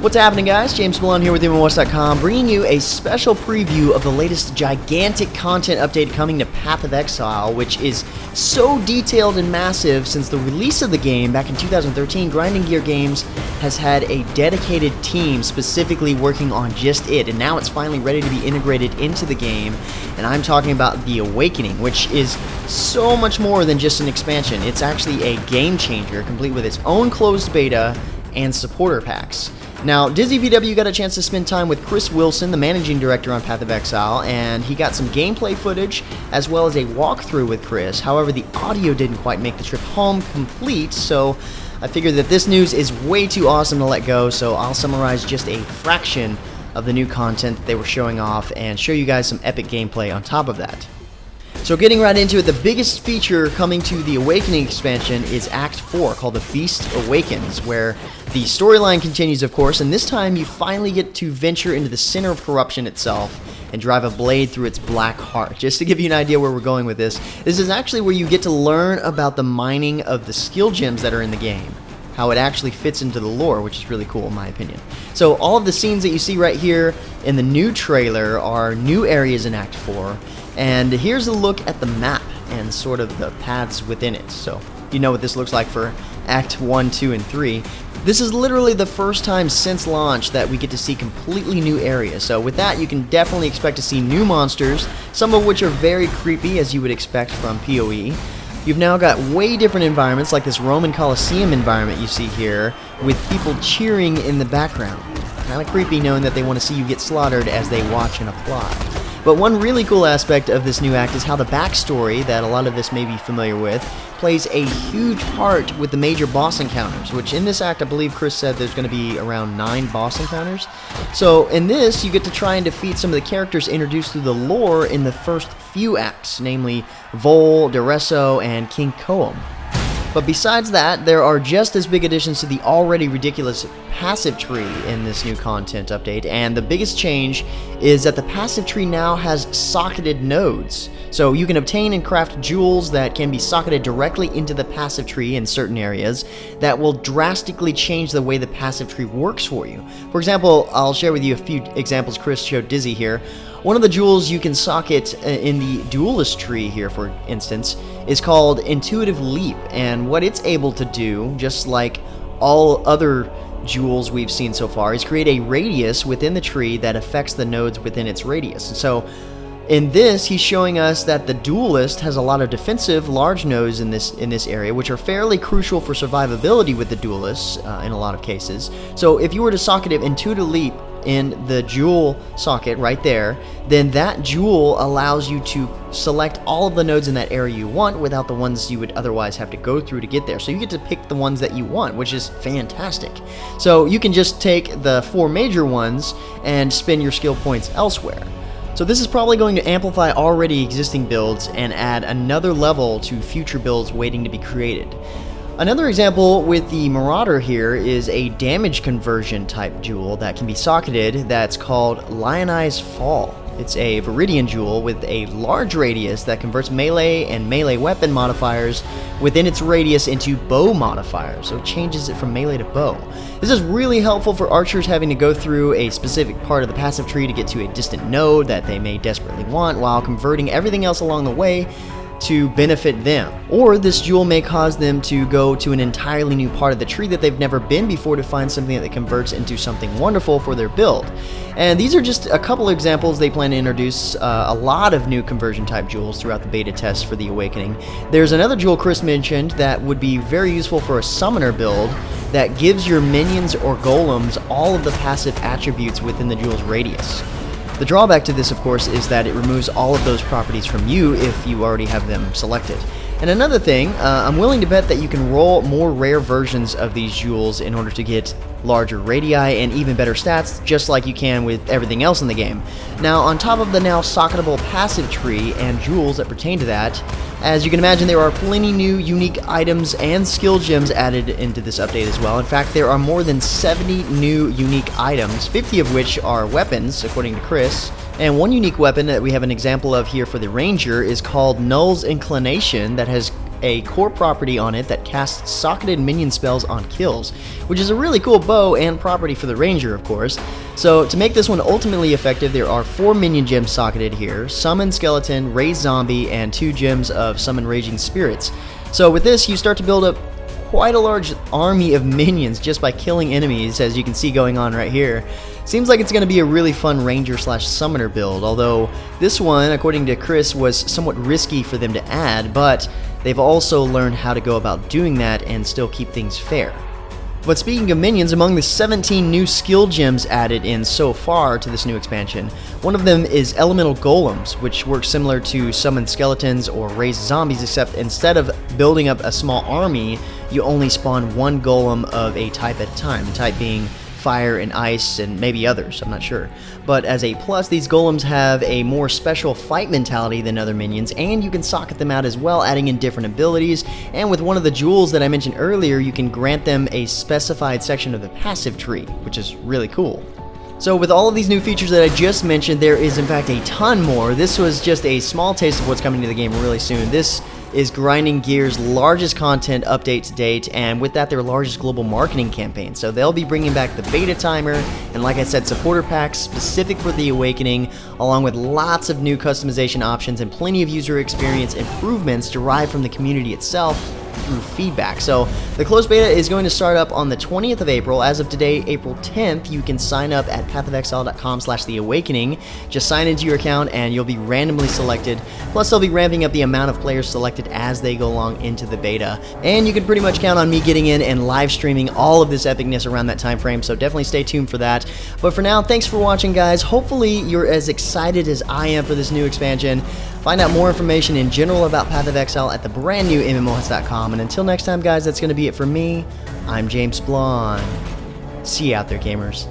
What's happening, guys? James Malone here with MMOHuts.com, bringing you a special preview of the latest gigantic content update coming to Path of Exile, which is so detailed and massive. Since the release of the game back in 2013, Grinding Gear Games has had a dedicated team specifically working on just it, and now it's finally ready to be integrated into the game. And I'm talking about The Awakening, which is so much more than just an expansion. It's actually a game changer, complete with its own closed beta and supporter packs. Now, Dizzy VW got a chance to spend time with Chris Wilson, the managing director on Path of Exile, and he got some gameplay footage as well as a walkthrough with Chris. However, the audio didn't quite make the trip home complete, so I figured that this news is way too awesome to let go, so I'll summarize just a fraction of the new content that they were showing off and show you guys some epic gameplay on top of that. So getting right into it, the biggest feature coming to the Awakening expansion is Act 4, called The Beast Awakens, where the storyline continues, of course, and this time you finally get to venture into the center of corruption itself and drive a blade through its black heart. Just to give you an idea where we're going with this is actually where you get to learn about the mining of the skill gems that are in the game, how it actually fits into the lore, which is really cool in my opinion. So all of the scenes that you see right here in the new trailer are new areas in Act 4, and here's a look at the map and sort of the paths within it. So you know what this looks like for Act 1, 2, and 3. This is literally the first time since launch that we get to see completely new areas. So with that, you can definitely expect to see new monsters, some of which are very creepy, as you would expect from PoE. You've now got way different environments, like this Roman Colosseum environment you see here, with people cheering in the background. Kind of creepy knowing that they want to see you get slaughtered as they watch and applaud. But one really cool aspect of this new act is how the backstory, that a lot of this may be familiar with, plays a huge part with the major boss encounters, which in this act I believe Chris said there's going to be around 9 boss encounters. So in this, you get to try and defeat some of the characters introduced through the lore in the first few acts, namely Voll, Daresso, and King Kaom. But besides that, there are just as big additions to the already ridiculous passive tree in this new content update, and the biggest change is that the passive tree now has socketed nodes. So you can obtain and craft jewels that can be socketed directly into the passive tree in certain areas that will drastically change the way the passive tree works for you. For example, I'll share with you a few examples Chris showed Dizzy here. One of the jewels you can socket in the duelist tree here, for instance, is called Intuitive Leap, and what it's able to do, just like all other jewels we've seen so far, is create a radius within the tree that affects the nodes within its radius. And so in this, he's showing us that the duelist has a lot of defensive large nodes in this area, which are fairly crucial for survivability with the duelists in a lot of cases. So if you were to socket Intuitive Leap in the jewel socket right there, then that jewel allows you to select all of the nodes in that area you want without the ones you would otherwise have to go through to get there. So you get to pick the ones that you want, which is fantastic. So you can just take the 4 major ones and spend your skill points elsewhere. So this is probably going to amplify already existing builds and add another level to future builds waiting to be created. Another example with the Marauder here is a damage conversion type jewel that can be socketed that's called Lionized Fall. It's a Viridian jewel with a large radius that converts melee and melee weapon modifiers within its radius into bow modifiers, so it changes it from melee to bow. This is really helpful for archers having to go through a specific part of the passive tree to get to a distant node that they may desperately want, while converting everything else along the way to benefit them. Or this jewel may cause them to go to an entirely new part of the tree that they've never been before to find something that converts into something wonderful for their build. And these are just a couple of examples. They plan to introduce a lot of new conversion type jewels throughout the beta test for the Awakening. There's another jewel Chris mentioned that would be very useful for a summoner build that gives your minions or golems all of the passive attributes within the jewel's radius. The drawback to this, of course, is that it removes all of those properties from you if you already have them selected. And another thing, I'm willing to bet that you can roll more rare versions of these jewels in order to get larger radii and even better stats, just like you can with everything else in the game. Now, on top of the now socketable passive tree and jewels that pertain to that, as you can imagine, there are plenty new unique items and skill gems added into this update as well. In fact, there are more than 70 new unique items, 50 of which are weapons, according to Chris. And one unique weapon that we have an example of here for the Ranger is called Null's Inclination, that has a core property on it that casts socketed minion spells on kills, which is a really cool bow and property for the ranger, of course. So to make this one ultimately effective, there are 4 minion gems socketed here: Summon Skeleton, Raise Zombie, and 2 gems of Summon Raging Spirits. So with this, you start to build up quite a large army of minions just by killing enemies, as you can see going on right here. Seems like it's going to be a really fun ranger slash summoner build, although this one, according to Chris, was somewhat risky for them to add, but they've also learned how to go about doing that and still keep things fair. But speaking of minions, among the 17 new skill gems added in so far to this new expansion, one of them is Elemental Golems, which works similar to Summon Skeletons or Raise Zombies, except instead of building up a small army, you only spawn 1 golem of a type at a time, the type being fire and ice and maybe others, I'm not sure. But as a plus, these golems have a more special fight mentality than other minions, and you can socket them out as well, adding in different abilities. And with one of the jewels that I mentioned earlier, you can grant them a specified section of the passive tree, which is really cool. So with all of these new features that I just mentioned, there is in fact a ton more. This was just a small taste of what's coming to the game really soon. This is Grinding Gear's largest content update to date, and with that, their largest global marketing campaign. So they'll be bringing back the beta timer, and like I said, supporter packs specific for the Awakening, along with lots of new customization options and plenty of user experience improvements derived from the community itself through feedback. So the closed beta is going to start up on the 20th of April. As of today, April 10th, you can sign up at pathofexile.com/theawakening. Just sign into your account and you'll be randomly selected. Plus, they'll be ramping up the amount of players selected as they go along into the beta. And you can pretty much count on me getting in and live streaming all of this epicness around that time frame, so definitely stay tuned for that. But for now, thanks for watching, guys. Hopefully you're as excited as I am for this new expansion. Find out more information in general about Path of Exile at the brand new MMOHuts.com. And until next time, guys, that's going to be it for me. I'm James Blonde. See you out there, gamers.